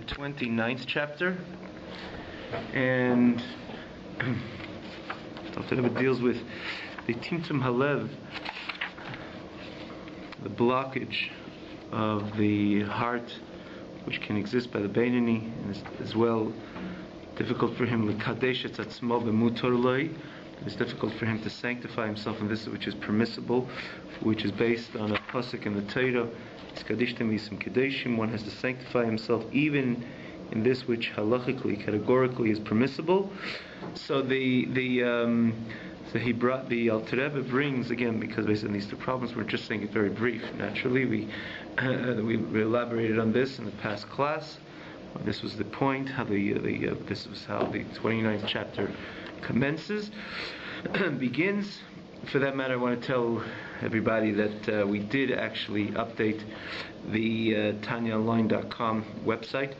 29th chapter, and it deals with the Timtum Halev, the blockage of the heart which can exist by the Beinoni, and as well difficult for him l'kadesh et atzmo b'mutar loi. It's difficult for him to sanctify himself in this which is permissible, which is based on a pasuk in the Torah. One has to sanctify himself even in this which halachically, categorically is permissible. So so he brought the Alter Rebbe brings again, because based on these two problems, we're just saying it very brief. Naturally, we elaborated on this in the past class. This was the point. This was how the 29th chapter commences, begins. For that matter, I want to tell everybody that we did actually update the TanyaOnline.com website.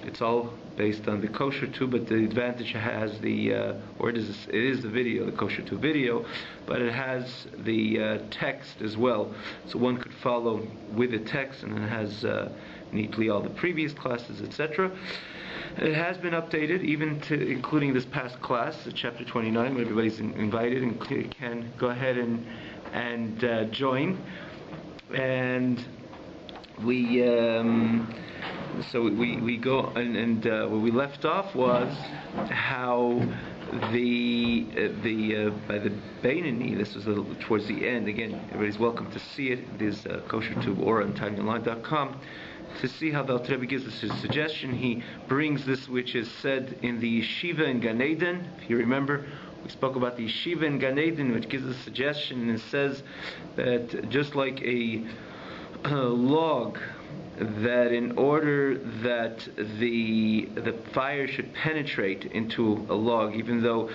It's all based on the Kosher Tube, but the advantage it has it is the video, the Kosher Tube video, but it has the text as well, so one could follow with the text, and it has neatly all the previous classes, etc. It has been updated, even to including this past class, chapter 29, where everybody's invited and can go ahead and join. And we go and where we left off was how by the Beinoni, this was towards the end. Again, everybody's welcome to see it. It is Kosher Tube or on TanyaOnline.com. To see how the Alter Rebbe gives us his suggestion. He brings this which is said in the Yeshiva in Gan Eden. If you remember, we spoke about the Yeshiva in Gan Eden, which gives a suggestion, and it says that just like a log, that in order that the fire should penetrate into a log, even though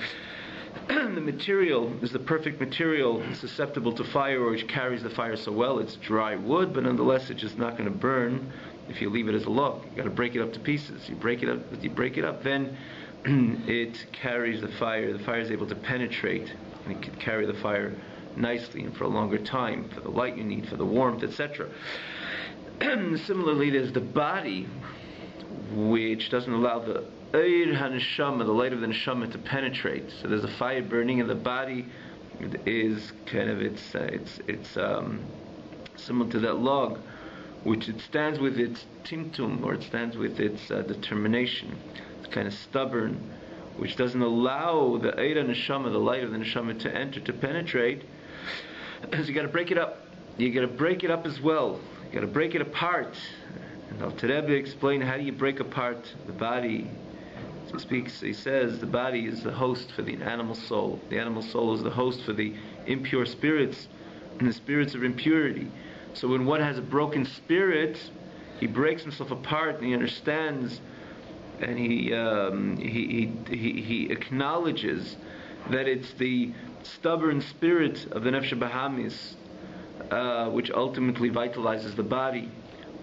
the material is the perfect material susceptible to fire, or which carries the fire so well, it's dry wood, but nonetheless it's just not going to burn if you leave it as a log. You got to break it up to pieces. You break it up, then it carries the fire. The fire is able to penetrate, and it can carry the fire nicely and for a longer time, for the light you need, for the warmth, etc. Similarly, there's the body, which doesn't allow the Eir HaNeshama, the light of the Neshama, to penetrate. So there's a fire burning in the body. It is kind of it's similar to that log, which it stands with its timtum, or it stands with its determination. It's kind of stubborn, which doesn't allow the Eir HaNeshama, the light of the Neshama, to enter, to penetrate. So you got to break it up. You got to break it up as well. You got to break it apart. And Alter Rebbe explained how do you break apart the body. He says the body is the host for the animal soul. The animal soul is the host for the impure spirits and the spirits of impurity. So when one has a broken spirit, he breaks himself apart, and he understands, and he acknowledges that it's the stubborn spirit of the Nefesh Bahamis which ultimately vitalizes the body,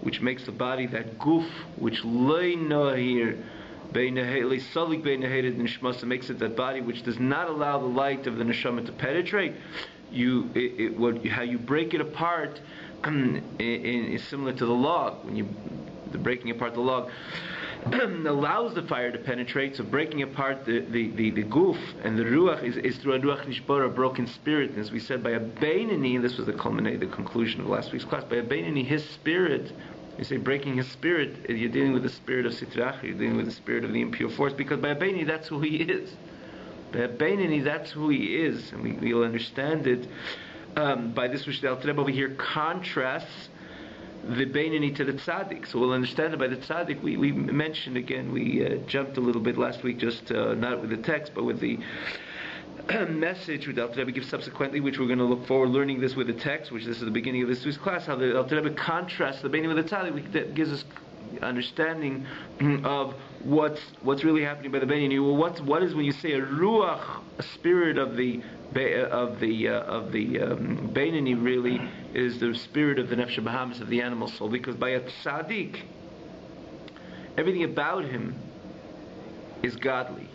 which makes the body that guf, which loy nohir makes it that body which does not allow the light of the neshama to penetrate. How you break it apart is similar to the log. The breaking apart the log allows the fire to penetrate. So breaking apart the guf and the ruach is through a ruach nishbar, a broken spirit. And as we said, by a Beinoni, and this was the conclusion of last week's class, by a Beinoni, his spirit. You say breaking his spirit, you're dealing with the spirit of Sitrach, you're dealing with the spirit of the impure force, because by a Beinoni, that's who he is. By a Beinoni, that's who he is, and we'll understand it by this which the Alter Rebbe over here contrasts the Beinoni to the Tzaddik. So we'll understand it by the Tzaddik. We mentioned again, we jumped a little bit last week, just not with the text, but with the message which the Alter Rebbe gives subsequently, which we're going to look forward learning this with the text, which this is the beginning of this week's class, how the Alter Rebbe contrasts the Beinoni with the Tzaddik. That gives us understanding of what's really happening by the Beinoni. Well, what is when you say a ruach, a spirit of the Beinoni, really is the spirit of the Nefesh Bahamis, of the animal soul, because by a Tzaddik, everything about him is godly,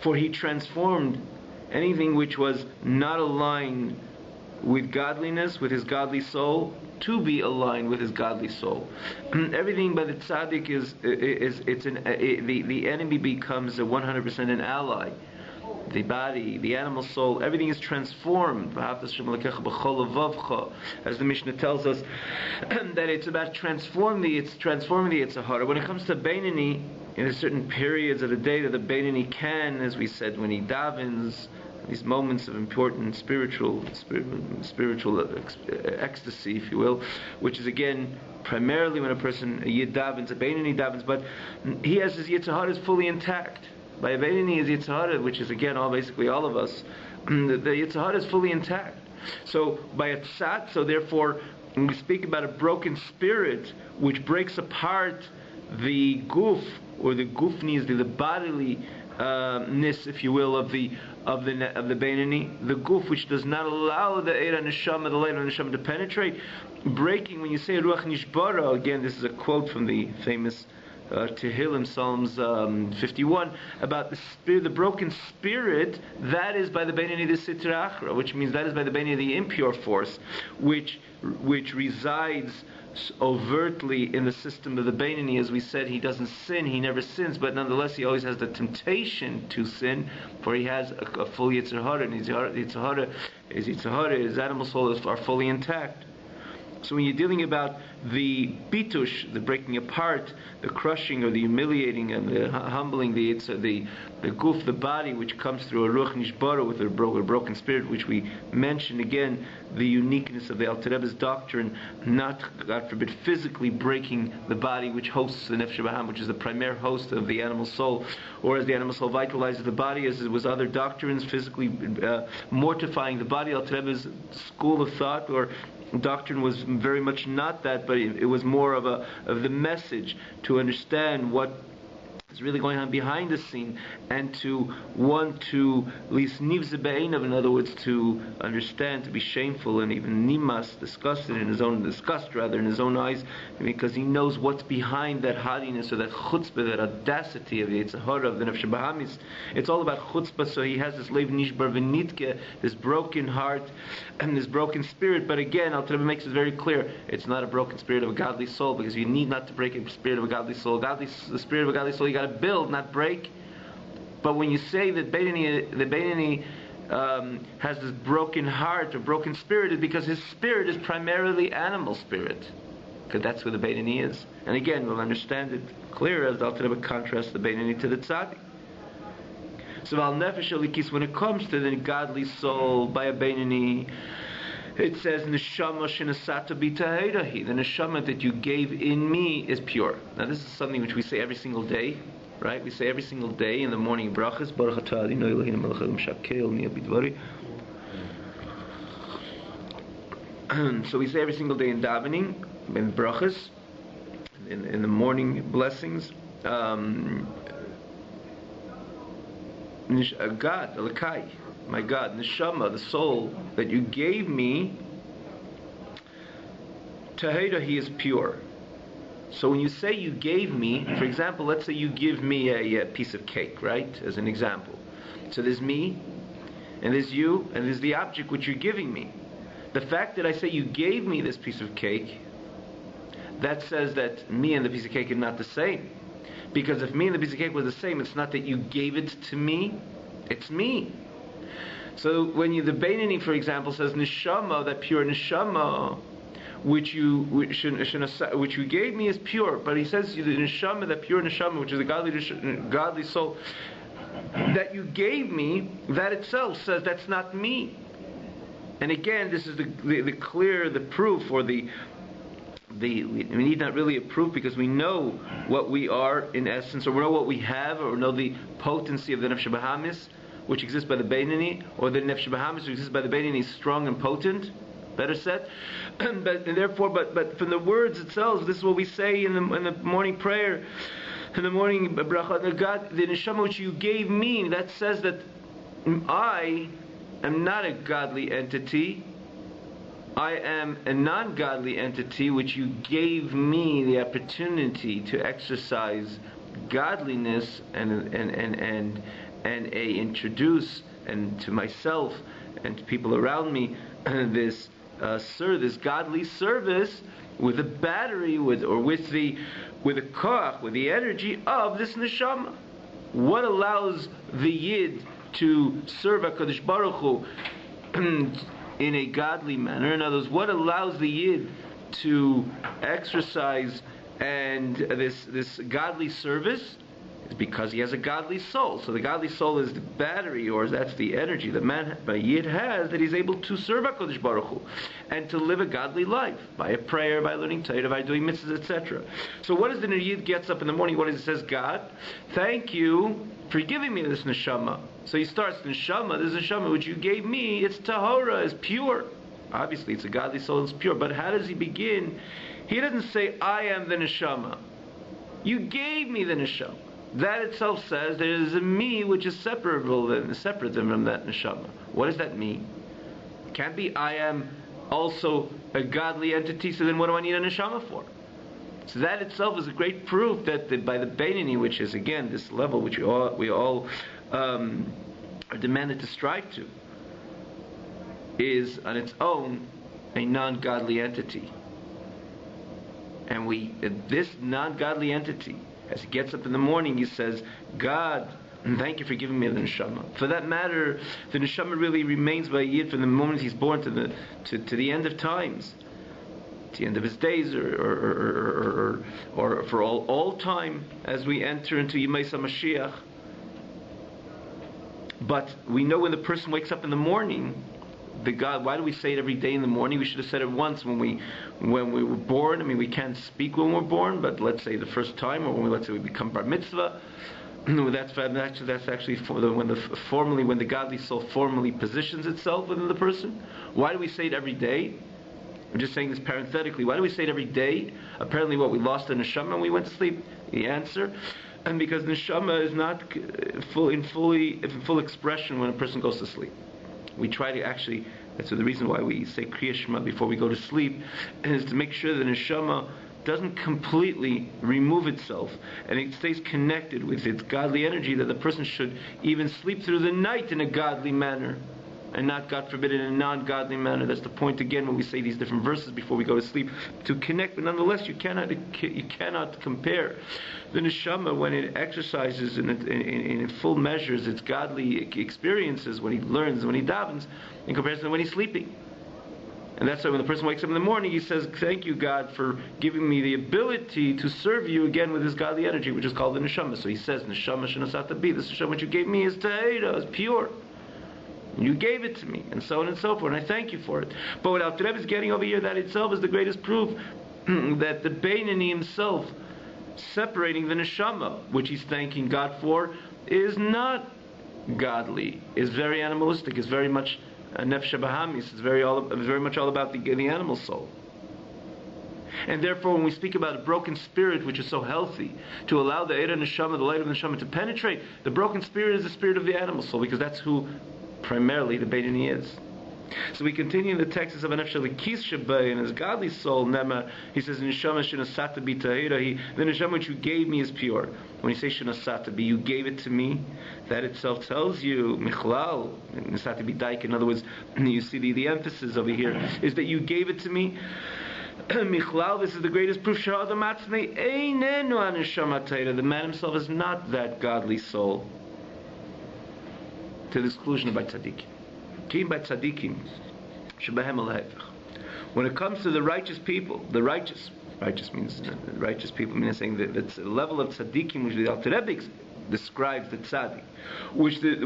for he transformed anything which was not aligned with godliness, with his godly soul, to be aligned with his godly soul. Everything by the tzaddik the enemy becomes 100% an ally. The body, the animal soul, everything is transformed. As the Mishnah tells us that it's about transforming the Yitzhahara. When it comes to Beinani, in certain periods of the day that the Beinani can, as we said, when he davens, these moments of important spiritual ecstasy, if you will, which is again primarily when a Yid davens, a Beinani davens, but he has his Yitzhahara is fully intact. By a Beinani is Yitzhahara, which is again basically all of us, the Yitzhahara is fully intact. So by a tzat, so therefore when we speak about a broken spirit which breaks apart the guf, or the gufnis, the bodily ness, if you will, of the Beinani, the guf which does not allow the Eira Neshama, the light of Neshama to penetrate, breaking. When you say Ruach Nishbara, again this is a quote from the famous Tehillim, Psalms 51, about the spirit, the broken spirit, that is by the Beinani the Sitra Achra, which means that is by the Beinani the impure force, which resides overtly in the system of the Beinani. As we said, he doesn't sin, he never sins, but nonetheless he always has the temptation to sin, for he has a full Yitzhahara, and his Yitzhahara, his animal soul are fully intact. So when you're dealing about the bitush, the breaking apart, the crushing or the humiliating and the humbling, the guf, the body, which comes through a ruach nishbara with a broken spirit, which we mentioned again, the uniqueness of the Alter Rebbe's doctrine, not, God forbid, physically breaking the body which hosts the nefesh b'ham, which is the primary host of the animal soul, or as the animal soul vitalizes the body, as it was other doctrines, physically mortifying the body. Alter Rebbe's school of thought or doctrine was very much not that, but it was more of the message to understand what is really going on behind the scene, and to want to at least nivze be'einav, in other words, to understand, to be shameful and even nimas, disgusted in his own eyes, because he knows what's behind that haughtiness or that chutzpah, that audacity of the Yitzhahara, of the nefesh bahamis. It's all about chutzpah. So he has this leiv nishbar v'nitke, this broken heart and this broken spirit. But again, Alter Rebbe makes it very clear, it's not a broken spirit of a godly soul, because you need not to break a spirit of a godly soul. The spirit of a godly soul you got to build, not break. But when you say that the Beinani has this broken heart or broken spirit, is because his spirit is primarily animal spirit, because that's where the Beinani is. And again, we'll understand it clearer as the Alter Rebbe contrasts the Beinani to the Tzaddik. So al nefesh alikis, when it comes to the godly soul by a Beinani, it says neshama shenasata b'taheirahi, the neshama that you gave in me is pure. Now this is something which we say every single day, right? We say every single day in the morning brachas, Baruch atah Adonai Eloheinu melech haolam shakel niya bidvari. So we say every single day in davening, in brachas, in the morning blessings, God, Elokai, my God, neshama, the soul that you gave me, tahira, he is pure. So when you say you gave me, for example, let's say you give me a piece of cake, right, as an example. So there's me, and there's you, and there's the object which you're giving me. The fact that I say you gave me this piece of cake, that says that me and the piece of cake are not the same. Because if me and the piece of cake were the same, it's not that you gave it to me, it's me. So when the Beinani, for example, says neshama, that pure neshama, which you gave me is pure, but he says the neshama, that pure neshama, which is the godly soul, that you gave me, that itself says that's not me. And again, this is the proof, or we need not really a proof, because we know what we are in essence, or we know what we have, or know the potency of the nefesh bahamis, which exists by the Beinani, or the nefesh bahamis which exists by the Beinani is strong and potent, better said. But from the words itself, this is what we say in the morning prayer, in the morning bracha. God, the neshama which you gave me, that says that I am not a godly entity. I am a non-godly entity which you gave me the opportunity to exercise godliness and introduce and to myself and to people around me this this godly service with the battery, with the koach, with the energy of this neshama. What allows the yid to serve HaKadosh Baruch Hu in a godly manner? In other words, what allows the yid to exercise and this godly service? Is because he has a godly soul. So the godly soul is the battery, or that's the energy that man, by Yid, has, that he's able to serve HaKadosh Baruch Hu and to live a godly life by a prayer, by learning Torah, by doing mitzvahs, etc. So what does the Yid gets up in the morning? What does he says? God, thank you for giving me this neshama. So he starts, neshama, this neshama which you gave me, it's tahora, it's pure. Obviously, it's a godly soul, it's pure. But how does he begin? He doesn't say, I am the neshama. You gave me the neshama. That itself says there is a me which is separate from that neshama. What does that mean? It can't be I am also a godly entity, so then what do I need a neshama for? So that itself is a great proof that by the Beinoni, which is again this level which we all are demanded to strive to, is on its own a non-godly entity. And this non-godly entity, as he gets up in the morning, he says, God, thank you for giving me the neshama. For that matter, the neshama really remains by Yid from the moment he's born to the end of times, to the end of his days, or for all time, as we enter into Yemei Mashiach. But we know when the person wakes up in the morning, the God. Why do we say it every day in the morning? We should have said it once when we were born. I mean, we can't speak when we're born, but let's say the first time, or let's say we become bar mitzvah. That's actually when the godly soul formally positions itself within the person. Why do we say it every day? I'm just saying this parenthetically. Why do we say it every day? Apparently, we lost the neshama when we went to sleep. The answer, and because neshama is not in full expression when a person goes to sleep. We try to actually, that's the reason why we say Kriya Shema before we go to sleep, is to make sure that neshama doesn't completely remove itself and it stays connected with its godly energy, that the person should even sleep through the night in a godly manner and not, God forbid, in a non-godly manner. That's the point again when we say these different verses before we go to sleep, to connect. But nonetheless, you cannot compare the neshama when it exercises in full measures its godly experiences, when he learns, when he davens, in comparison to when he's sleeping. And that's why when the person wakes up in the morning, he says, thank you, God, for giving me the ability to serve you again with this godly energy, which is called the neshama. So he says, neshama shenasata bi, this neshama which you gave me is tahira, is pure. You gave it to me, and so on and so forth, and I thank you for it. But what Alter Rebbe is getting over here, that itself is the greatest proof that the Beinoni himself, separating the neshama, which he's thanking God for, is not godly, is very animalistic, is very much nefesh bahamis, it's very much all about the animal soul. And therefore, when we speak about a broken spirit, which is so healthy, to allow the Eira Neshama, the light of the Neshama, to penetrate, the broken spirit is the spirit of the animal soul, because that's who primarily the Beinoni is. So we continue in the text of Anef Shalikis Shabbai, in his godly soul, Nema, he says, Neshama Shinasata Bi Tahira, the Neshama which you gave me is pure. When you say Shinasata Bi, you gave it to me, that itself tells you, Michlal, Nisata Bi Daik, in other words, you see the emphasis over here, is that you gave it to me. Michlal, this is the greatest proof, Shahada Matzne, Einenu Aneshama Tahira, the man himself is not that godly soul, to the exclusion of by tzaddikim. Kim by tzaddikim, shebehem alehevich. When it comes to the righteous people, righteous means righteous people, meaning saying that it's a level of tzaddikim which the Alter Rebbe describes the tzaddik, which the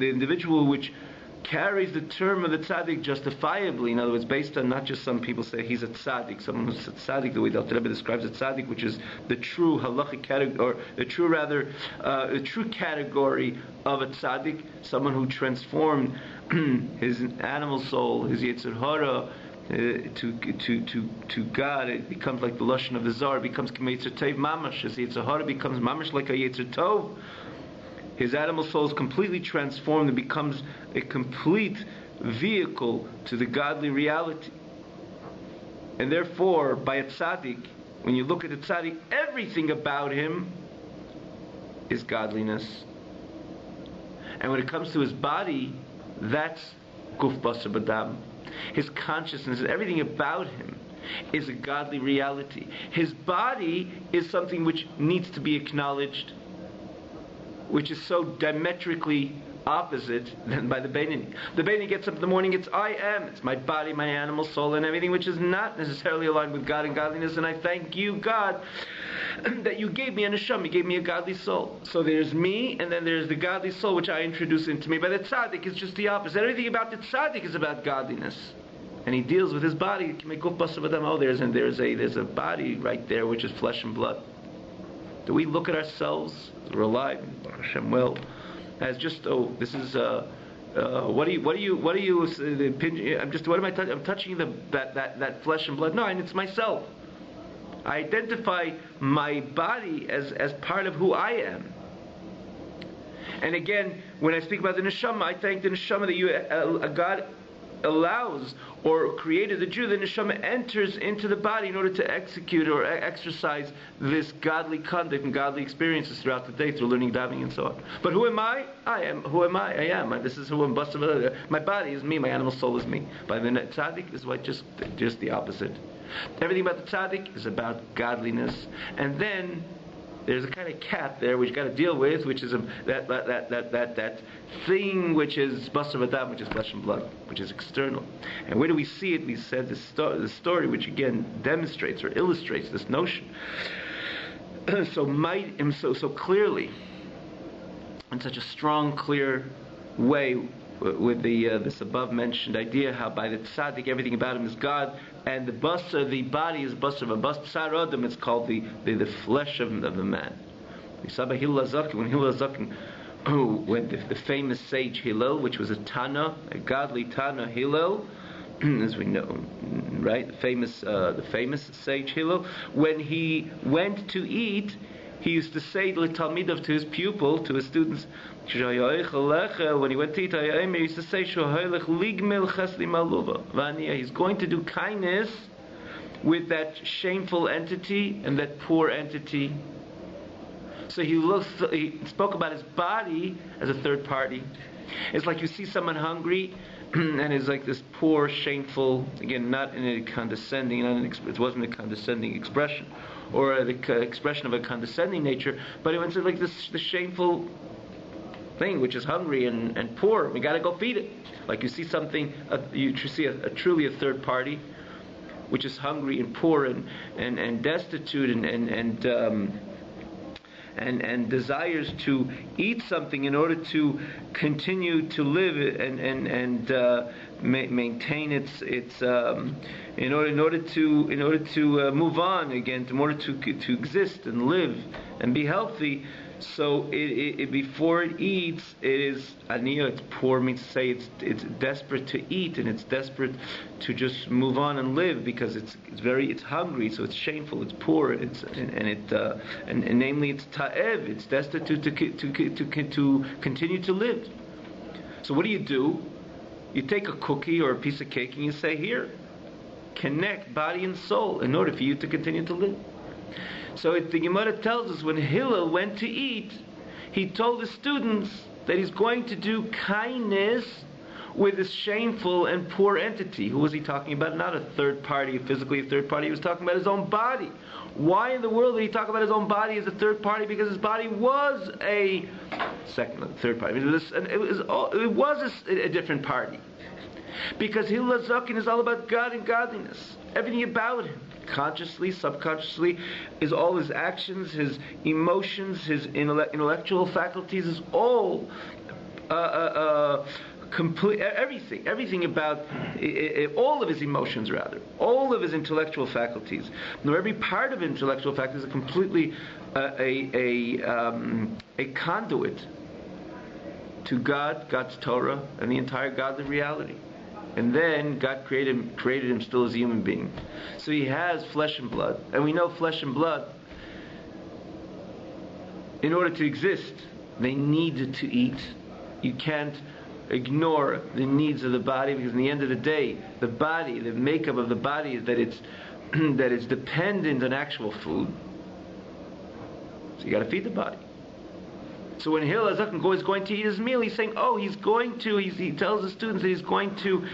individual which carries the term of the tzaddik justifiably. In other words, based on not just some people say he's a tzaddik, someone who's a tzaddik, the way the Alter Rebbe describes a tzaddik, which is the true halachic category, or the true category of a tzaddik, someone who transformed his animal soul, his Yetzer Hara, to God. It becomes like the lashon of the Zohar. It becomes Yetzer Tov mamash. His Yetzer Hara becomes mamash like a Yetzer Tov. His animal soul is completely transformed and becomes a complete vehicle to the godly reality. And therefore, by a tzaddik, when you look at the tzaddik, everything about him is godliness. And when it comes to his body, that's guf basar badam. his consciousness, everything about him is a godly reality. His body is something which needs to be acknowledged, which is so diametrically opposite than by the Beinoni. The Beinoni gets up in the morning, it's I am, it's my body, my animal soul, and everything which is not necessarily aligned with God and godliness, and I thank you, God, that you gave me a neshama, you gave me a godly soul. So there's me, and then there's the godly soul which I introduce into me. But the tzaddik is just the opposite. Everything about the tzaddik is about godliness. And he deals with his body. Oh, there's a body right there which is flesh and blood. Do we look at ourselves, we're alive, Baruch Hashem, well, as just, this is what am I touching? I'm touching that flesh and blood. No, and it's myself. I identify my body as part of who I am. And again, when I speak about the neshama, I thank the neshama that God allows or created the Jew. The neshama enters into the body in order to execute or exercise this godly conduct and godly experiences throughout the day through learning, davening, and so on. But who am I? I am. Who am I? I am. This is who I'm. My body is me. My animal soul is me. By the tzaddik is what just the opposite. Everything about the tzaddik is about godliness, and then there's a kind of cat there which you got to deal with, which is that thing which is basar v'dam, which is flesh and blood, which is external. And where do we see it? We said the story which again demonstrates or illustrates this notion so clearly, in such a strong, clear way, with this above mentioned idea how by the tzaddik everything about him is God, and the basar, the body is basar v'basar adam, it's called the flesh of the man. When Hillel HaZaken, when the famous sage Hillel, which was a godly Tana Hillel, as we know, right? The famous sage Hillel, when he went to eat, he used to say to his pupil, to his students, when he went to eat, he used to say, he's going to do kindness with that shameful entity and that poor entity. So he spoke about his body as a third party. It's like you see someone hungry, and it's like this poor, shameful, again, not in a condescending, it wasn't a condescending expression, or the expression of a condescending nature, but it was like the shameful thing which is hungry and poor. We got to go feed it. Like you see something, you see truly a third party, which is hungry and poor and destitute and desires to eat something in order to continue to live and maintain its in order to move on again, in order to exist and live and be healthy. So it before it eats, it is aniyah. It's poor. Means to say it's desperate to eat, and it's desperate to just move on and live because it's hungry. So it's shameful. It's poor. And namely it's ta'ev. It's destitute to continue to live. So what do? You take a cookie or a piece of cake and you say, here, connect body and soul in order for you to continue to live. So the Gemara tells us when Hillel went to eat, he told his students that he's going to do kindness with this shameful and poor entity. Who was he talking about? Not a third party, physically a third party. He was talking about his own body. Why in the world did he talk about his own body as a third party? Because his body was a third party. It was a different party. Because Hillel HaZaken is all about God and godliness. Everything about him, consciously, subconsciously, is all his actions, his emotions, his intellectual faculties, is all complete. Everything about all of his emotions, rather, all of his intellectual faculties. Now, every part of intellectual faculties is completely a conduit to God, God's Torah, and the entire godly reality. And then God created him still as a human being. So he has flesh and blood. And we know flesh and blood, in order to exist, they need to eat. You can't ignore the needs of the body, because in the end of the day, the body, the makeup of the body is that it's dependent on actual food. So you got to feed the body. So when Hillel Zaken is going to eat his meal, he's saying, oh, he tells the students that he's going to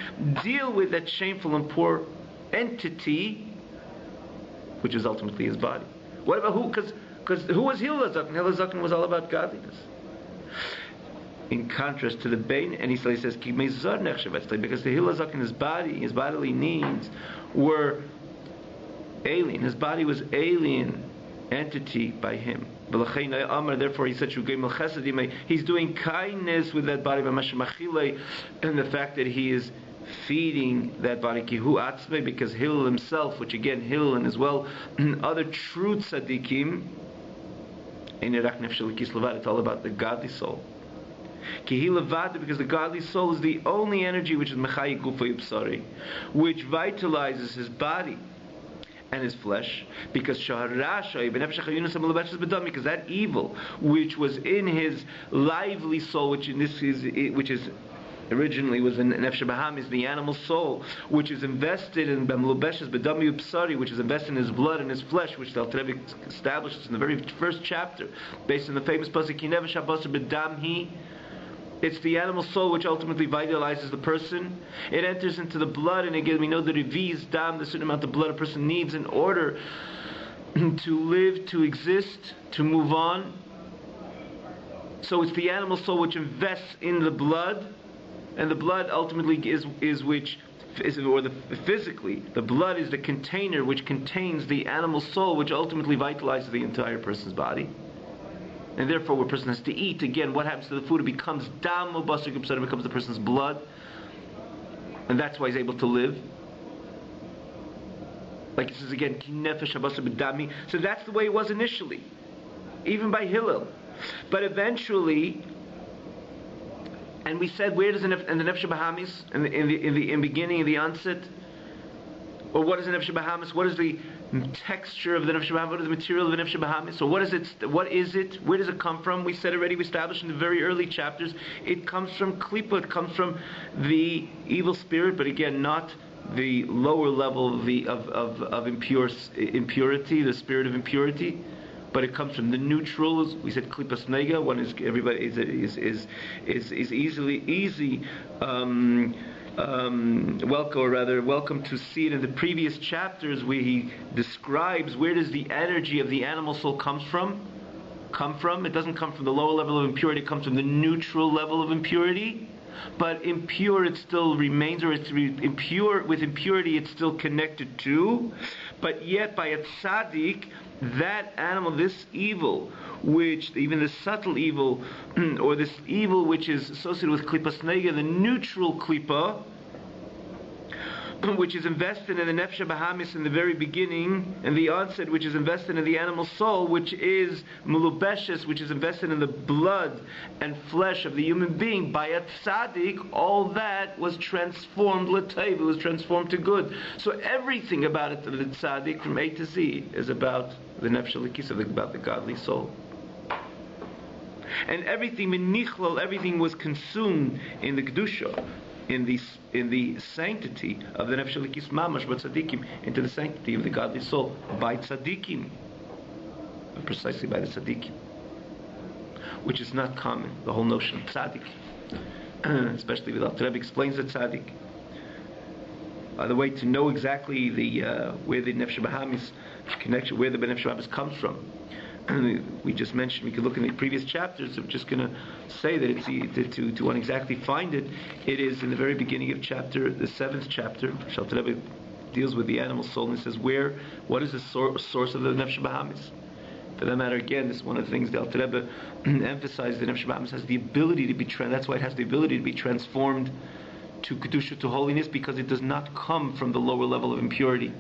deal with that shameful and poor entity, which is ultimately his body. What about who? Because who was Hillel Zaken? Hillel Zaken was all about godliness. In contrast to the Bain, and he says, because the Hillel Zaken, his bodily needs were alien. His body was alien entity by him. Therefore, he said, he's doing kindness with that body, and the fact that he is feeding that body, because Hillel himself, which again, Hillel and as well other true tzaddikim, it's all about the godly soul. Because the godly soul is the only energy which is which vitalizes his body and his flesh, because that evil which was in his lively soul, which is originally was in Nefesh Bahamis, the animal soul, which is invested in Bemlubeshes Bedami Upsari, which is invested in his blood and his flesh, which the Alter Rebbe establishes in the very first chapter, based on the famous pasuk Kinevesh Habasar Bedamhi. It's the animal soul which ultimately vitalizes the person. It enters into the blood, and again we know the Revi's Dam, the certain amount of blood a person needs in order to live, to exist, to move on. So it's the animal soul which invests in the blood, and the blood ultimately physically, the blood is the container which contains the animal soul, which ultimately vitalizes the entire person's body. And therefore, when a person has to eat, again, what happens to the food? It becomes dam ubasar gibsar, it becomes the person's blood, and that's why he's able to live. Like it says again, kinefesh habasar b'dami. So that's the way it was initially, even by Hillel. But eventually, and we said, where does in the Nefesh Bahamis, in the beginning, in the onset, or what is the Nefesh Bahamis? What is the texture of the Nefesh Bahamis? What is the material of the Nefesh Bahamis? So what is it? What is it? Where does it come from? We said already, we established in the very early chapters, it comes from Klippa, it comes from the evil spirit, but again, not the lower level of impurity, the spirit of impurity. But it comes from the neutral. We said klipas nega. One is everybody is easy welcome to see it in the previous chapters where he describes where does the energy of the animal soul come from. It doesn't come from the lower level of impurity. It comes from the neutral level of impurity. But impure, it still remains, or it's impure. With impurity, it's still connected to. But yet, by a tzaddik, that animal, this evil, which even the subtle evil, or this evil which is associated with klipas nega, the neutral klipa, which is invested in the Nefesh Bahamis in the very beginning, and the onset, which is invested in the animal soul, which is Mulubeshes, which is invested in the blood and flesh of the human being, by a tzaddik, all that was transformed l'teiv, it was transformed to good. So everything about it, the tzaddik, from A to Z, is about the Nefesh Elikis, about the godly soul. And everything, everything was consumed in the Kedusha, in the sanctity of the Nefesh Elikis Mamash, but tzaddikim, into the sanctity of the godly soul, by tzaddikim, precisely by the tzaddikim, which is not common, the whole notion of tzaddik, especially with Alter Rebbe explains the tzaddik. The way to know exactly where the Nefesh Bahamis connection, where the Nefesh Bahamis comes from. We just mentioned, we could look in the previous chapters. I'm just going to say that it's to want to exactly find it. It is in the very beginning of the 7th chapter. Alter Rebbe deals with the animal soul, and he says, what is the source of the Nefesh Bahamis? For that matter, again, this is one of the things the Alter Rebbe emphasized. The Nefesh Bahamis has the ability to be that's why it has the ability to be transformed to Kedusha, to holiness, because it does not come from the lower level of impurity.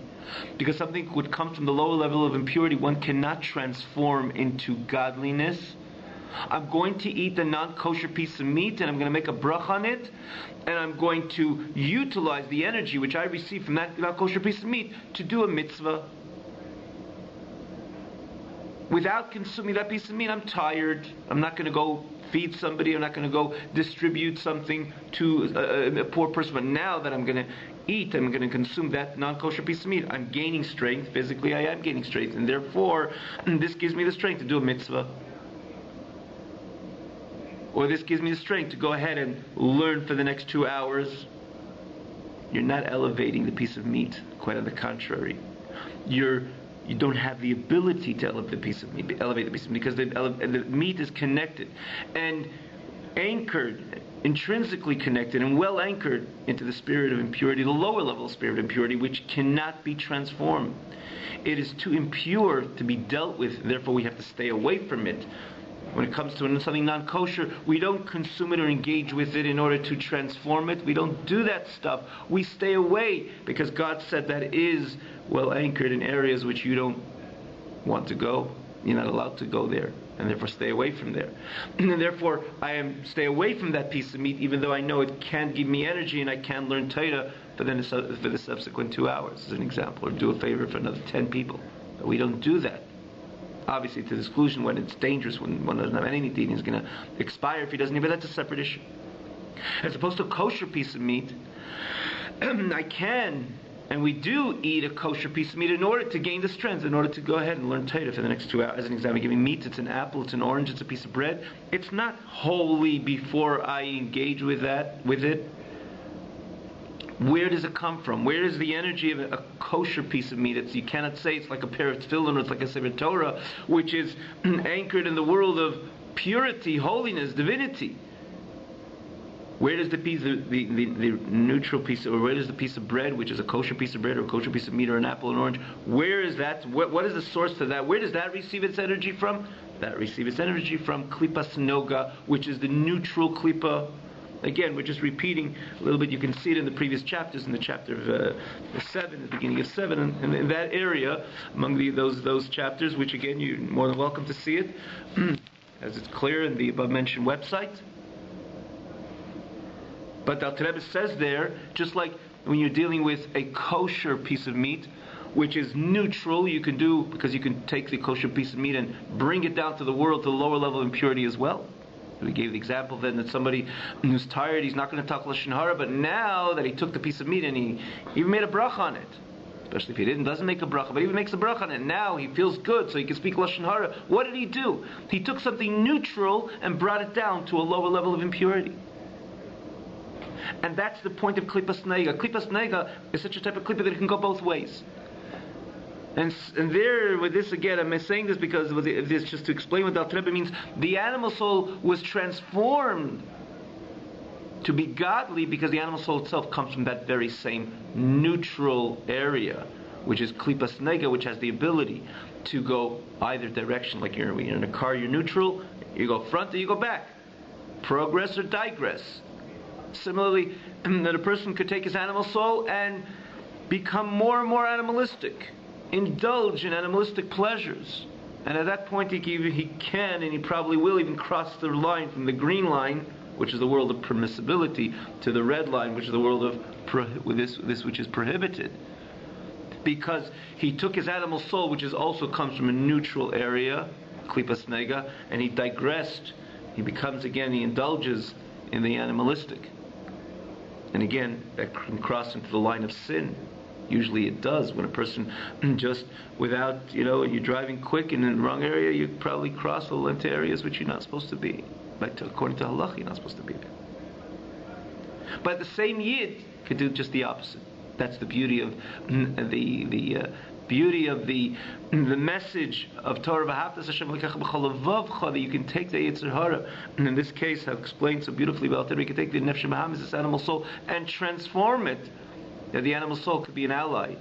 Because something would come from the lower level of impurity, one cannot transform into godliness. I'm going to eat a non-kosher piece of meat, and I'm going to make a bracha on it, and I'm going to utilize the energy which I receive from that non-kosher piece of meat to do a mitzvah. Without consuming that piece of meat, I'm tired. I'm not going to go feed somebody. I'm not going to go distribute something to a poor person. But now that I'm going to eat, I'm going to consume that non-kosher piece of meat, I'm gaining strength. Physically, I am gaining strength. And therefore, this gives me the strength to do a mitzvah. or this gives me the strength to go ahead and learn for the next 2 hours, you're not elevating the piece of meat. Quite on the contrary. You don't have the ability to elevate the piece of meat, because the meat is connected and anchored, intrinsically connected and well anchored into the spirit of impurity, the lower level of spirit of impurity, which cannot be transformed. It is too impure to be dealt with, therefore we have to stay away from it. When it comes to something non-kosher, we don't consume it or engage with it in order to transform it. We don't do that stuff. We stay away because God said that is well anchored in areas which you don't want to go. You're not allowed to go there, and therefore stay away from there. And therefore, stay away from that piece of meat, even though I know it can give me energy and I can learn Torah for the subsequent 2 hours, as an example, or do a favor for another 10 people. But we don't do that. Obviously, to the exclusion when it's dangerous, when one doesn't have any need, he's going to expire if he doesn't. But that's a separate issue. As opposed to a kosher piece of meat, I can, and we do eat a kosher piece of meat in order to gain the strength, in order to go ahead and learn Torah for the next 2 hours. As an example, giving meat, it's an apple, it's an orange, it's a piece of bread. It's not wholly before I engage with it. Where does it come from? Where is the energy of a kosher piece of meat? You cannot say it's like a pair of tefillin or it's like a sefer Torah, which is anchored in the world of purity, holiness, divinity. Where does the neutral piece, or where does the piece of bread, which is a kosher piece of bread or a kosher piece of meat or an apple and orange, where is that? What is the source to that? Where does that receive its energy from? That receives its energy from klipas noga, which is the neutral klipa. Again, we're just repeating a little bit. You can see it in the previous chapters, in the chapter of 7, the beginning of 7, and in that area, among those chapters, which again, you're more than welcome to see it, as it's clear in the above-mentioned website. But the Alter Rebbe says there, just like when you're dealing with a kosher piece of meat, which is neutral, you can do, because you can take the kosher piece of meat and bring it down to the world, to the lower level of impurity as well. We gave the example then that somebody who's tired, he's not going to talk Lashon Hara, but now that he took the piece of meat and he even made a bracha on it, especially if he doesn't make a bracha, but even makes a bracha on it, now he feels good, so he can speak Lashon Hara. What did he do? He took something neutral and brought it down to a lower level of impurity. And that's the point of Klipas Nega. Klipas Nega is such a type of klippa that it can go both ways. And there, with this again, I'm saying this because this just to explain what the Alter Rebbe means. The animal soul was transformed to be godly because the animal soul itself comes from that very same neutral area, which is Klipas Nega, which has the ability to go either direction. Like when you're in a car, you're neutral, you go front or you go back, progress or digress. Similarly, that a person could take his animal soul and become more and more animalistic, indulge in animalistic pleasures, and at that point he can and he probably will even cross the line from the green line, which is the world of permissibility, to the red line, which is the world of this which is prohibited, because he took his animal soul, which also comes from a neutral area, Klipas Nega, and he digressed. He indulges in the animalistic. And again, that can cross into the line of sin. Usually it does. When a person just without, you're driving quick and in the wrong area, you probably cross into areas which you're not supposed to be. Like according to halach, you're not supposed to be there. But the same yid could do just the opposite. That's the beauty of the message of Torah v'ahavtas Hashem l'kecha b'chol levavcha, that you can take the Yetzer Hara, and in this case, I've explained so beautifully about it, you can take the nefesh habahamis, this animal soul, and transform it. That the animal soul could be an ally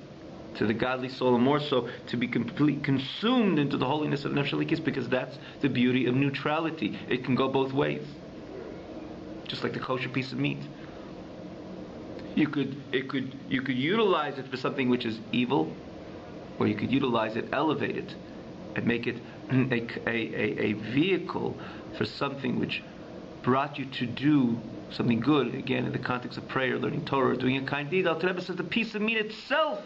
to the godly soul, and more so to be completely consumed into the holiness of nefesh halikis, because that's the beauty of neutrality. It can go both ways, just like the kosher piece of meat. You could utilize it for something which is evil, or you could utilize it, elevate it, and make it a vehicle for something which brought you to do something good, again in the context of prayer, learning Torah, doing a kind deed. Alter Rebbe says the piece of meat itself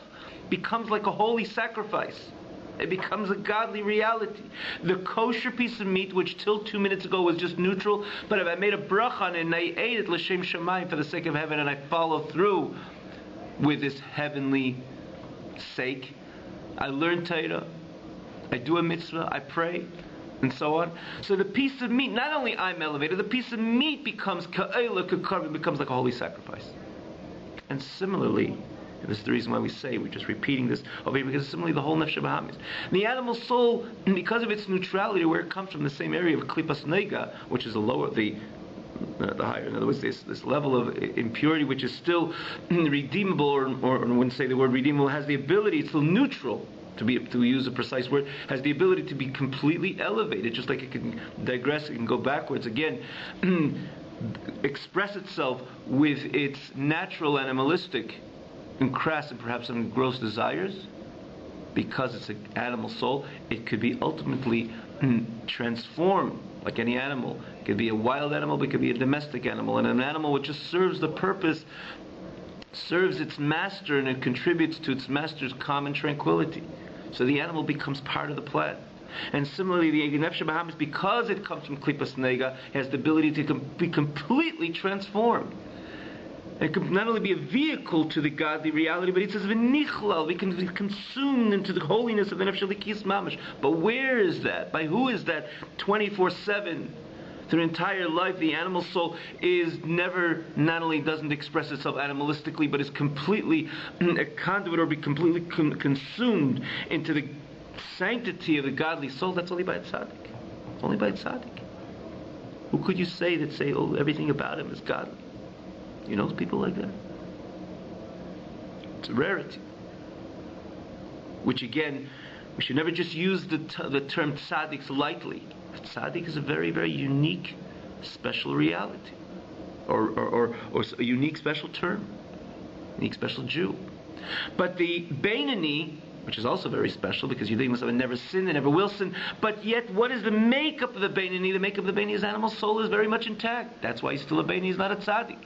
becomes like a holy sacrifice. It becomes a godly reality. The kosher piece of meat, which till 2 minutes ago was just neutral, but if I made a bracha on it and I ate it l'shem shamayim, for the sake of heaven, and I follow through with this heavenly sake, I learn Torah, I do a mitzvah, I pray, and so on. So the piece of meat, not only I'm elevated, the piece of meat becomes ka'ela, ka'karban, becomes like a holy sacrifice. And similarly, and this is the reason why we say, we're just repeating this over here, because similarly the whole nefesh bahamis. The animal soul, because of its neutrality, where it comes from, the same area of klipas nega, which is the higher, in other words, this level of impurity, which is still redeemable, or I wouldn't say the word redeemable, has the ability, it's still neutral, to use a precise word, has the ability to be completely elevated, just like it can digress, it can go backwards again, express itself with its natural animalistic and crass and perhaps some gross desires. Because it's an animal soul, it could be ultimately transformed like any animal. It could be a wild animal, but it could be a domestic animal, and an animal which just serves the purpose, serves its master, and it contributes to its master's calm and tranquility. So the animal becomes part of the plant. And similarly, the nefesh bahamis, because it comes from klipas nega, has the ability to be completely transformed. It can not only be a vehicle to the godly reality, but it says v'nichlal, we can be consumed into the holiness of the nefesh elikis mamash. But where is that? By who is that? 24/7. Through entire life, the animal soul is never, not only doesn't express itself animalistically, but is completely a conduit, or be completely consumed into the sanctity of the godly soul. That's only by a tzaddik. Only by a tzaddik. Who could you say everything about him is godly? You know people like that? It's a rarity. Which again, we should never just use the term tzaddiks lightly. Tzaddik is a very, very unique, special reality, or a unique, special term, unique, special Jew. But the Beinani, which is also very special, because Yehudim must have never sinned and never will sin. But yet, what is the makeup of the Beinani? The makeup of the Beinani, his animal soul is very much intact. That's why he's still a Beinani. He's not a tzaddik.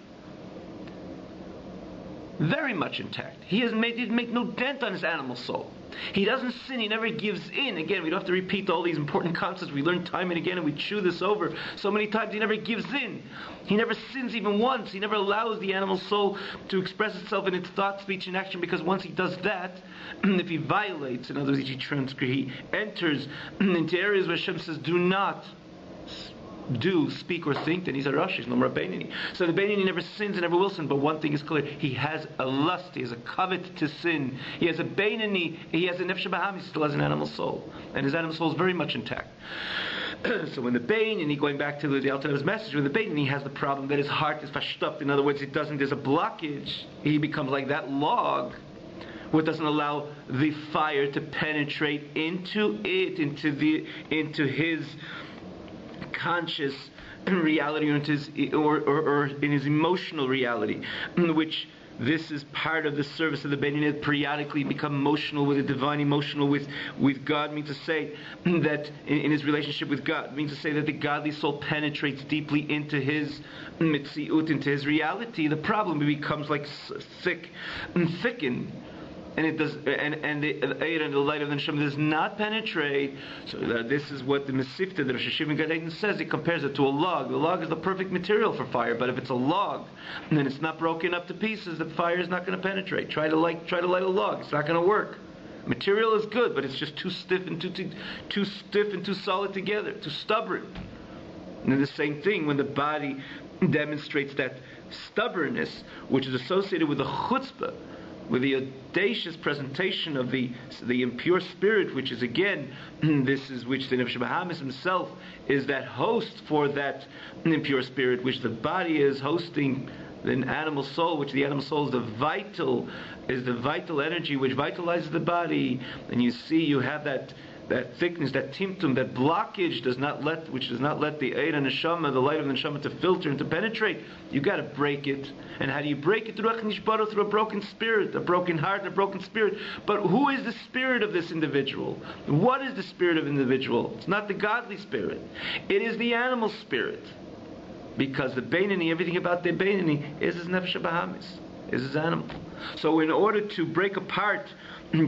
Very much intact. He didn't make no dent on his animal soul. He doesn't sin, he never gives in. Again, we don't have to repeat all these important concepts. We learn time and again, and we chew this over so many times. He never gives in. He never sins even once. He never allows the animal soul to express itself in its thought, speech, and action, because once he does that, if he violates, in other words, he enters into areas where Hashem says, do not do, speak, or think, then he's a Rosh, he's no more a Beinani. So the Beinani never sins and never will sin, but one thing is clear, he has a lust, he has a covet to sin, he has a Beinani, he has a Nefesh bahamis, he still has an animal soul, and his animal soul is very much intact. So when the Beinani, going back to the Alter Rebbe's message, when the Beinani has the problem that his heart is verstopft, in other words, there's a blockage, he becomes like that log, what doesn't allow the fire to penetrate into his conscious reality, or in his emotional reality, which this is part of the service of the Beinani, periodically become emotional with the divine, emotional with God, means to say that in his relationship with God, means to say that the godly soul penetrates deeply into his mitziut, into his reality. The problem becomes like thick and thickened, and it does, and the Eir and the light of the Neshama does not penetrate. So this is what the Mesifta, the Rosh Hashiva Gan Eden says. It compares it to a log. The log is the perfect material for fire, but if it's a log, and then it's not broken up to pieces, the fire is not going to penetrate. Try to light a log. It's not going to work. Material is good, but it's just too stiff and too solid together, too stubborn. And then the same thing when the body demonstrates that stubbornness, which is associated with the chutzpah, with the audacious presentation of the impure spirit, which is again, which the Nefesh bahamis himself is that host for that impure spirit, which the body is hosting the animal soul, which the animal soul is the vital energy which vitalizes the body. And you have that thickness, that timtum, that blockage which does not let the Eir and Neshama, the light of the Neshama, to filter and to penetrate. You got to break it. And how do you break it? Through a broken spirit, a broken heart, and a broken spirit. But who is the spirit of this individual? What is the spirit of the individual? It's not the godly spirit. It is the animal spirit. Because the Beinani, everything about the Beinani is his Nefesh bahamis, is his animal. So in order to break apart, to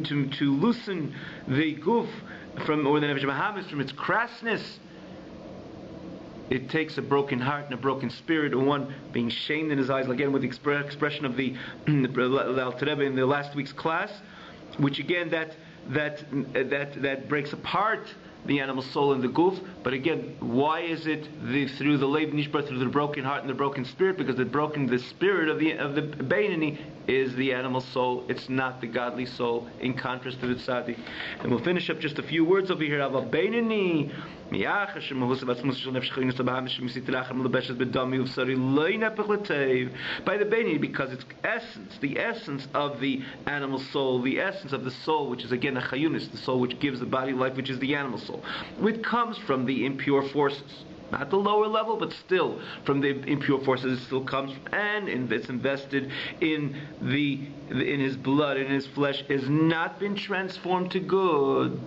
loosen the guf, or the Nefesh bahamis from its crassness, it takes a broken heart and a broken spirit, and one being shamed in his eyes, again with the expression of the Alter Rebbe in the last week's class, which again that breaks apart the animal soul and the guf. But again, why is it through the Lev Nishbar, through the broken heart and the broken spirit? Because the spirit of the Beinoni is the animal soul. It's not the godly soul, in contrast to the tzaddik. And we'll finish up just a few words over here. Ava Beinoni. By the Beinoni, because its essence, the essence of the animal soul, the essence of the soul, which is again a chayunis, the soul which gives the body life, which is the animal soul, which comes from the impure forces. Not the lower level, but still from the impure forces, it still comes, and it's invested in in his blood, in his flesh, has not been transformed to good.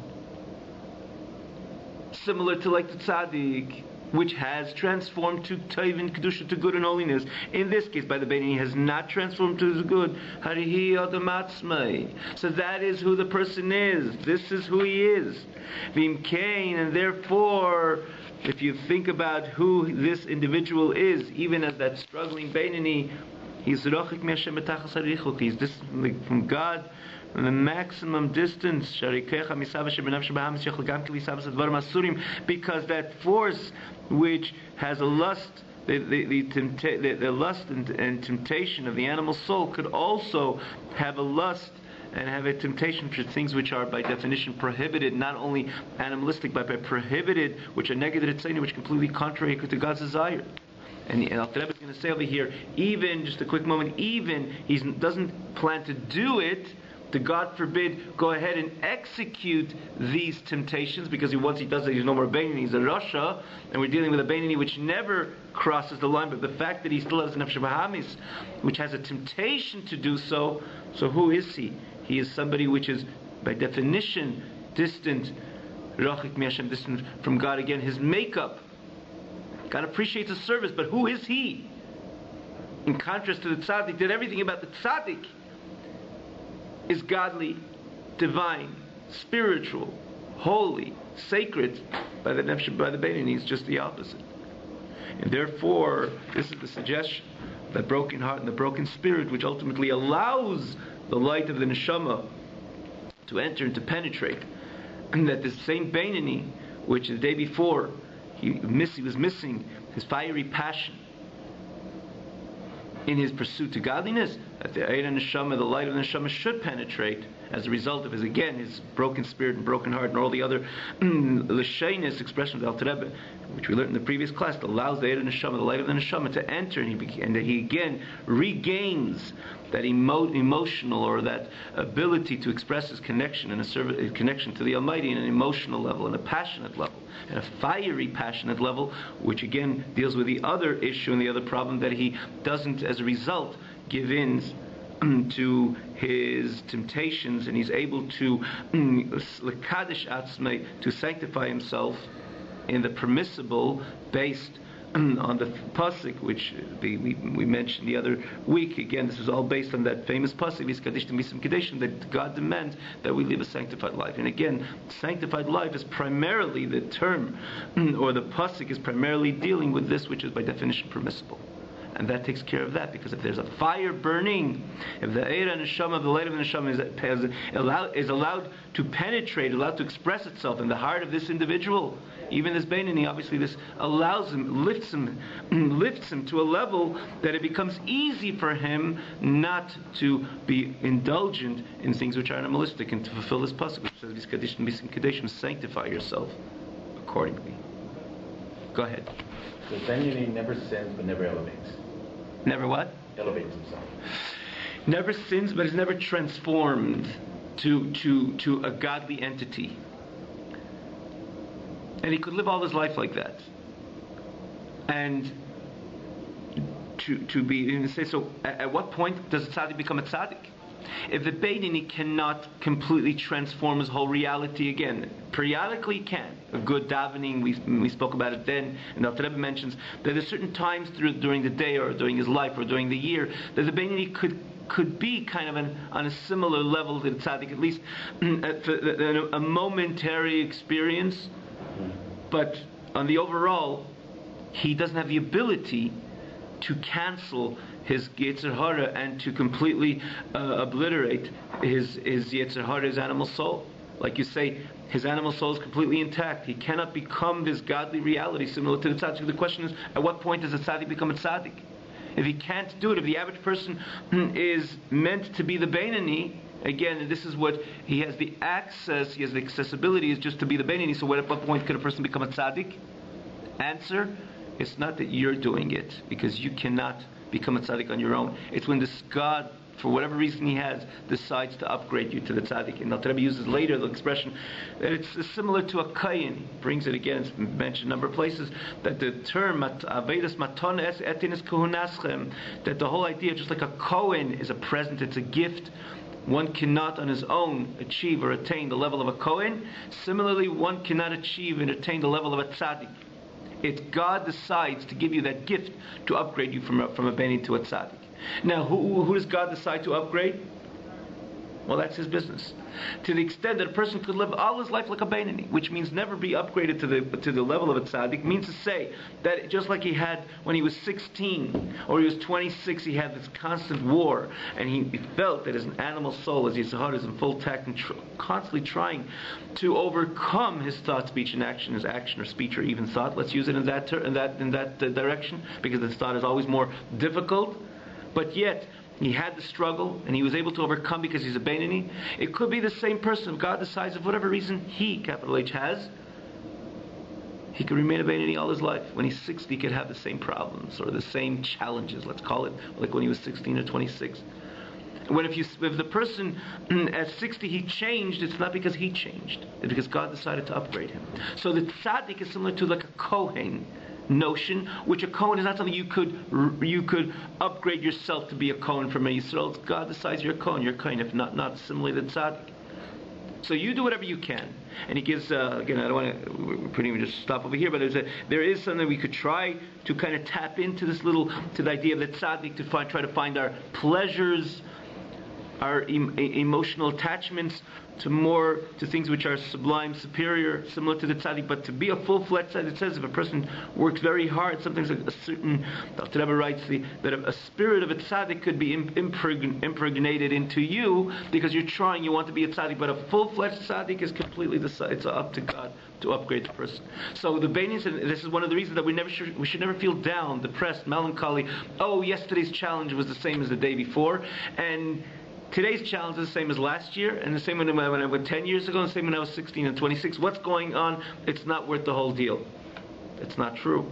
Similar to like the tzaddik, which has transformed to Tevin Kedusha, to good and holiness. In this case, by the Beinoni, has not transformed to the good. Harihi Adam Atzmai. So that is who the person is. This is who he is. Vim Kain, and therefore, if you think about who this individual is, even as that struggling Beinoni, he's Rochik Meshem Betachas Harichuk. He's distant from God, from the maximum distance, because that force which has a lust, the lust and temptation of the animal soul could also have a lust and have a temptation for things which are by definition prohibited, not only animalistic, but by prohibited, which are negative, which completely contrary to God's desire. And Alter Rebbe is going to say over here, even, just a quick moment, even he doesn't plan to do it, to God forbid, go ahead and execute these temptations, because once he does it, he's no more Beinoni, he's a Rasha, and we're dealing with a Beinoni which never crosses the line, but the fact that he still has an Nefesh Bahamis, which has a temptation to do so, so who is he? He is somebody which is, by definition, distant, Rachik Mi'Hashem, distant from God. Again, his makeup, God appreciates his service, but who is he? In contrast to the tzaddik, that everything about the tzaddik is godly, divine, spiritual, holy, sacred. By the Beinoni, it's just the opposite. And therefore, this is the suggestion, that broken heart and the broken spirit, which ultimately allows the light of the neshama to enter and to penetrate, and that this same Beinoni, which the day before he was missing his fiery passion in his pursuit to godliness, that the Eir Neshama, the light of the Neshama, should penetrate as a result of his broken spirit and broken heart and all the other l'sheinis expressions of the Alter Rebbe, which we learned in the previous class, that allows the Eir Neshama, the light of the Neshama, to enter, and that he again regains that emotional, or that ability to express his connection and a connection to the Almighty in an emotional level, and a passionate level, and a fiery passionate level, which again deals with the other issue and the other problem, that he doesn't as a result give in to his temptations, and he's able to to sanctify himself in the permissible, based on the pasuk which we mentioned the other week. Again, this is all based on that famous pasuk, that God demands that we live a sanctified life. And again, sanctified life is primarily the term, or the pasuk is primarily dealing with this which is by definition permissible. And that takes care of that, because if there's a fire burning, if the Eir Neshama, the light of the Neshama, is allowed to penetrate, allowed to express itself in the heart of this individual, even this Beinoni, obviously this allows him, lifts him to a level that it becomes easy for him not to be indulgent in things which are animalistic, and to fulfill this pasuk which says, "V'skadishim bisim kadeshim," sanctify yourself accordingly. Go ahead. So Beinoni never sins, but never elevates. Never what? Elevates himself. Never sins, but is never transformed to a godly entity. And he could live all his life like that. And to be, say, so at what point does a tzaddik become a tzaddik? If the Beinoni cannot completely transform his whole reality again, periodically can. A good davening, we spoke about it then, and Alter Rebbe mentions that there are certain times during the day, or during his life, or during the year, that the Beinoni could be kind of on a similar level to the tzaddik, at least a momentary experience, but on the overall, he doesn't have the ability to cancel his Yetzer Hara and to completely obliterate his Yetzer Hara, his animal soul. Like you say, his animal soul is completely intact. He cannot become this godly reality similar to the tzaddik. The question is, at what point does a tzaddik become a tzaddik? If he can't do it, if the average person is meant to be the Beinani, again, this is what he has the access, he has the accessibility, is just to be the Beinani. So at what point could a person become a tzaddik? Answer, it's not that you're doing it, because you cannot become a tzaddik on your own. It's when this God, for whatever reason he has, decides to upgrade you to the tzaddik. And Alter Rebbe uses later the expression that it's similar to a kayin. He brings it again, it's mentioned a number of places, that the term Avedas Maton Etin is Kuhunaschem, that the whole idea, just like a kohen is a present, it's a gift, one cannot on his own achieve or attain the level of a kohen. Similarly, one cannot achieve and attain the level of a tzaddik. It's God decides to give you that gift to upgrade you from a Beinani to a tzaddik. Now, who does God decide to upgrade? Well, that's his business. To the extent that a person could live all his life like a Beinani, which means never be upgraded to the level of a tzaddik, means to say that just like he had when he was 16 or he was 26, he had this constant war, and he felt that his animal soul, as Yisahar, is in full tact and constantly trying to overcome his thought, speech, and action, his action or speech or even thought. Let's use it in that direction, because the thought is always more difficult. But yet, he had the struggle, and he was able to overcome because he's a Beinani. It could be the same person. If God decides, of whatever reason he, capital H, has, he could remain a Beinani all his life. When he's 60, he could have the same problems, or the same challenges, let's call it, like when he was 16 or 26. If the person at 60 he changed, it's not because he changed. It's because God decided to upgrade him. So the tzaddik is similar to like a kohen notion, which a kohen is not something you could upgrade yourself to be a kohen from Yisrael. It's God decides you're a kohen. You're a kohen, if not similarly the tzaddik. So you do whatever you can. And he gives, again, I don't want to, we're pretty much just stop over here, but there is something we could try to kind of tap into to the idea of the tzaddik, to try to find our pleasures, our emotional attachments to things which are sublime, superior, similar to the tzaddik. But to be a full-fledged tzaddik, it says if a person works very hard, sometimes a certain, the Alter Rebbe writes that a spirit of a tzaddik could be impregnated into you because you're trying, you want to be a tzaddik. But a full-fledged tzaddik is completely it's up to God to upgrade the person. So the Beinani, this is one of the reasons that we should never feel down, depressed, melancholy. Oh, yesterday's challenge was the same as the day before, and today's challenge is the same as last year, and the same when I went 10 years ago, and the same when I was 16 and 26. What's going on? It's not worth the whole deal. It's not true.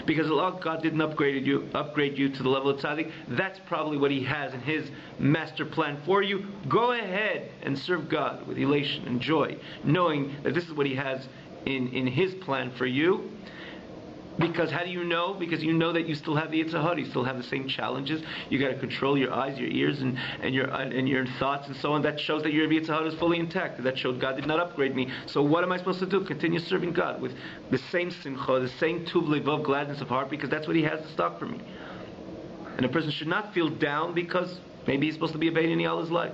Because God didn't upgrade you to the level of tzaddik. That's probably what He has in His master plan for you. Go ahead and serve God with elation and joy, knowing that this is what He has in His plan for you. Because how do you know? Because you know that you still have the Yetzer Hara, you still have the same challenges. You got to control your eyes, your ears, and your thoughts, and so on. That shows that your Yetzer Hara is fully intact. That shows God did not upgrade me. So what am I supposed to do? Continue serving God with the same simcha, the same tuv levov, gladness of heart, because that's what He has to stock for me. And a person should not feel down because maybe he's supposed to be a Beinani all his life.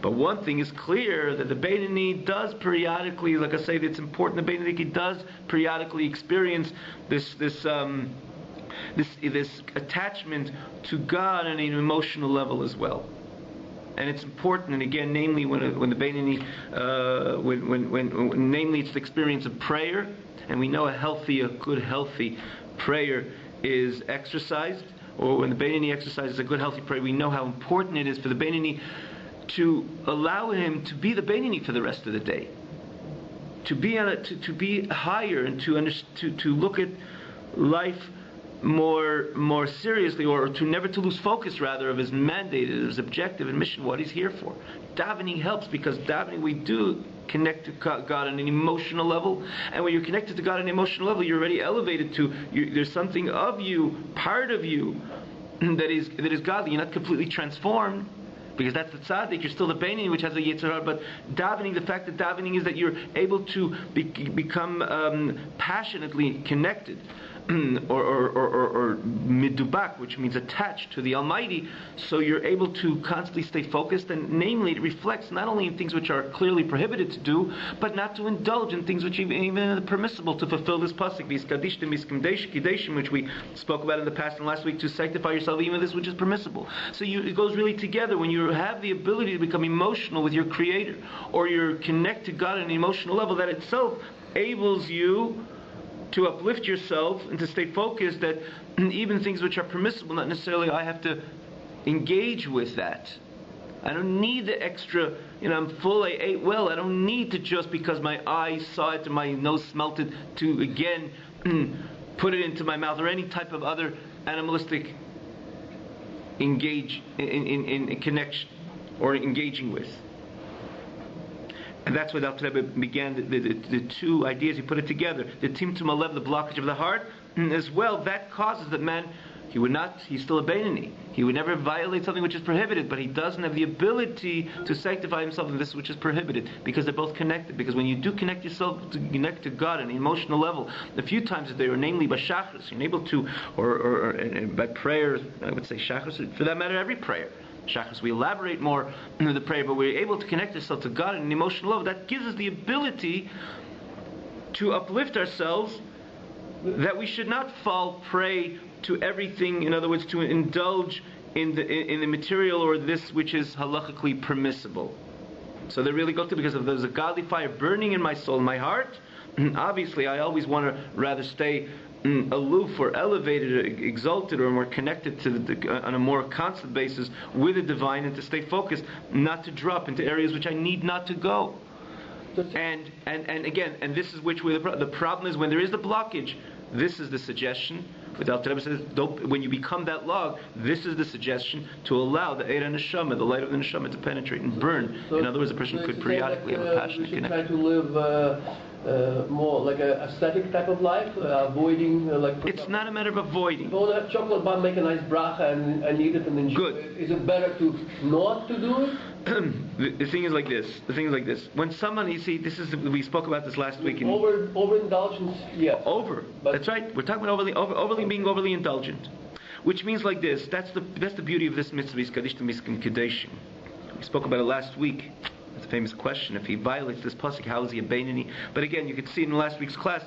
But one thing is clear, that the Beinani does periodically, like I say, it's important, the Beinani, he does periodically experience this attachment to God on an emotional level as well. And it's important, and again, namely when the Beinani, namely it's the experience of prayer, and we know a good healthy prayer is exercised, or when the Beinani exercises a good healthy prayer, we know how important it is for the Beinani to allow him to be the Beinani for the rest of the day, to be higher, and to look at life more seriously, or never to lose focus rather of his mandate, his objective and mission, what he's here for. Davening helps, because davening we do connect to God on an emotional level, and when you're connected to God on an emotional level, you're already elevated to there's something of you, part of you, that is godly. You're not completely transformed, because that's the tzaddik, you're still the Beinani, which has a Yetzer Hara. But davening, the fact that davening is that you're able to become passionately connected or midubak, which means attached to the Almighty, so you're able to constantly stay focused, and namely it reflects not only in things which are clearly prohibited to do, but not to indulge in things which even permissible to fulfill this pasuk, which we spoke about in the past and last week, to sanctify yourself even this which is permissible. So it goes really together. When you have the ability to become emotional with your Creator, or you're connected to God on an emotional level, that itself enables you to uplift yourself and to stay focused, that even things which are permissible, not necessarily I have to engage with that. I don't need the extra, I'm full, I ate well. I don't need to, just because my eyes saw it and my nose smelt it, to again put it into my mouth, or any type of other animalistic engage in connection or engaging with. And that's why the Alter Rebbe began the two ideas. He put it together: the timtum alev, the blockage of the heart, as well. That causes that man, he's still a Beinoni. He would never violate something which is prohibited, but he doesn't have the able to sanctify himself in this which is prohibited, because they're both connected. Because when you do connect yourself to God on an emotional level, a few times a day, or namely by shachris, you're able to, or by prayer, I would say shachris, for that matter, every prayer. Shachris, we elaborate more in the prayer, but we're able to connect ourselves to God on an emotional level. That gives us the ability to uplift ourselves, that we should not fall prey to everything, in other words, to indulge in the material or this which is halachically permissible. So they really go to, because if there's a godly fire burning in my soul, in my heart, obviously I always want to rather stay aloof or elevated or exalted or more connected to on a more constant basis with the divine, and to stay focused, not to drop into areas which I need not to go. And again, and this is which the problem is when there is the blockage. This is the suggestion. The Alter Rebbe says, when you become that log, this is the suggestion to allow the Eir HaNeshama, the light of the Neshama, to penetrate and burn. In other words, a person could periodically have a passionate connection. Try to live more like a aesthetic type of life, avoiding It's not a matter of avoiding. If you want to have chocolate bar, make a nice bracha and eat it and enjoy it. Is it better to not to do it? The thing is like this. When someone, we spoke about this last week. Overindulgence, yes. That's right. We're talking about being overly indulgent, which means like this. That's the beauty of this mitzvah, Kadishta Miskin Kadeshim. We spoke about it last week. It's a famous question. If he violates this pasuk, how is he a Beinoni? But again, you could see it in last week's class,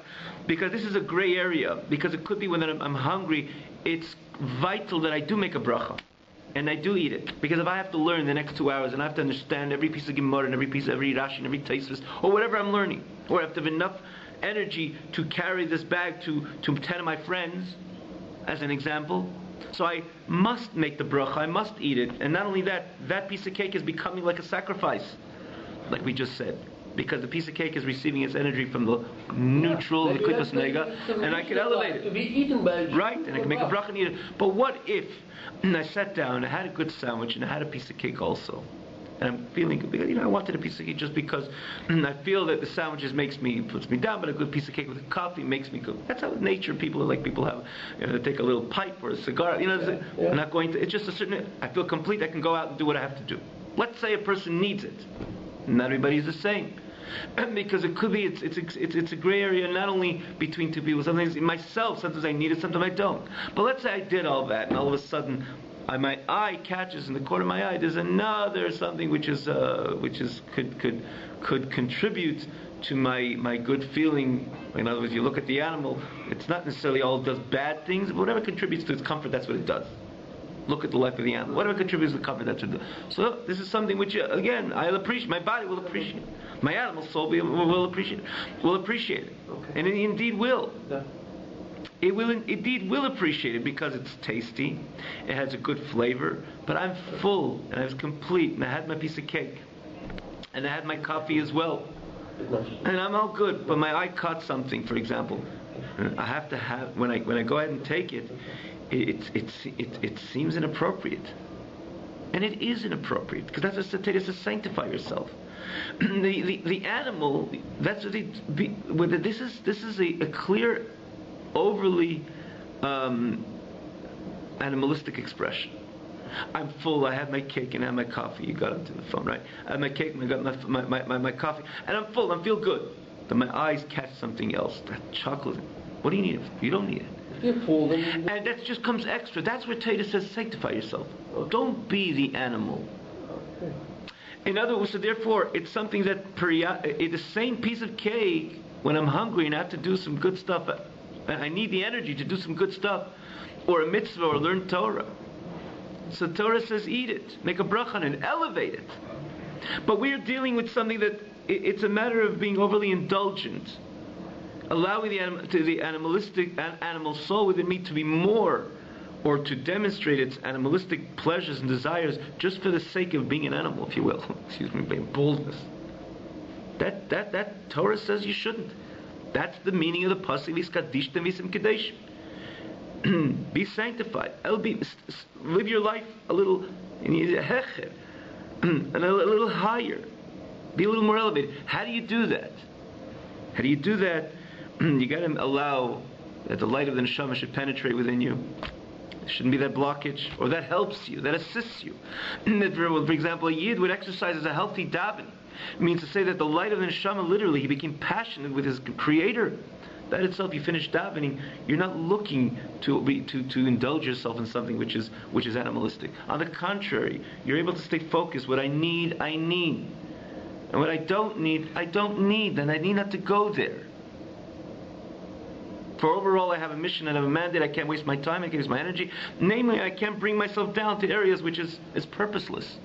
because this is a gray area. Because it could be when I'm hungry, it's vital that I do make a bracha. And I do eat it, because if I have to learn the next 2 hours and I have to understand every piece of Gemara and every Rashi and every Tosfos or whatever I'm learning, or I have to have enough energy to carry this bag to 10 of my friends, as an example, so I must make the bracha, I must eat it. And not only that, that piece of cake is becoming like a sacrifice, like we just said, because the piece of cake is receiving its energy from the neutral, the klippus nega, and I can elevate it. To be eaten by right, and I can make a bracha and eat it. But what if I sat down, I had a good sandwich, and I had a piece of cake also, and I'm feeling good because I wanted a piece of cake just because I feel that the sandwiches puts me down, but a good piece of cake with coffee makes me good. That's how nature people have. They take a little pipe or a cigar. I'm not going to. It's just a certain. I feel complete. I can go out and do what I have to do. Let's say a person needs it. Not everybody's the same. Because it could be, it's a gray area not only between two people. Sometimes myself, sometimes I need it, sometimes I don't. But let's say I did all that, and all of a sudden, my eye catches in the corner of my eye. There's another something which could contribute to my good feeling. In other words, you look at the animal, it's not necessarily all does bad things, but whatever contributes to its comfort, that's what it does. Look at the life of the animal. Whatever contributes to the comfort, that's what it does. So this is something which, again, I'll appreciate. My body will appreciate. My animal soul will appreciate it. Will appreciate it. Okay. And it indeed will. Yeah. It will indeed will appreciate it, because it's tasty. It has a good flavor. But I'm full and I was complete, and I had my piece of cake, and I had my coffee as well, and I'm all good. But my eye caught something, for example. I have to have when I go ahead and take it. It seems inappropriate, and it is inappropriate, because that's what it is to sanctify yourself. The animal, that's what this is a clear, overly animalistic expression. I'm full. I have my cake and I have my coffee. You got onto the phone, right? I have my cake and I got my coffee, and I'm full. I feel good. that my eyes catch something else. That chocolate. What do you need it for? You don't need it. If you fall, then And that just comes extra. That's where Taita says, sanctify yourself. Don't be the animal. okay. In other words, so therefore, it's something that the same piece of cake, when I'm hungry and I have to do some good stuff, I need the energy to do some good stuff, or a mitzvah, or learn Torah. So Torah says, eat it, make a bracha on it, elevate it. But we're dealing with something that it's a matter of being overly indulgent, allowing the animalistic animal soul within me to be more, or to demonstrate its animalistic pleasures and desires just for the sake of being an animal, if you will. Excuse me, by boldness. That Torah says you shouldn't. That's the meaning of the pasuk V'skadishtem v'sim kadesh. Be sanctified. Live your life a little and a little higher. Be a little more elevated. How do you do that? You got to allow that the light of the neshama should penetrate within you. There shouldn't be that blockage, or that helps you, that assists you. For example, a yid would exercise as a healthy davening. It means to say that the light of the neshama, literally, he became passionate with his creator. That itself, you finish davening, you're not looking to indulge yourself in something which is animalistic. On the contrary, you're able to stay focused. What I need, I need. And what I don't need, I don't need. Then I need not to go there. For overall, I have a mission and I have a mandate. I can't waste my time. I can't waste my energy. Namely, I can't bring myself down to areas which is purposeless.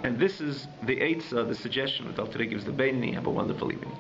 And this is the Eitzah, the suggestion that Dr. gives the Beinani. Have a wonderful evening.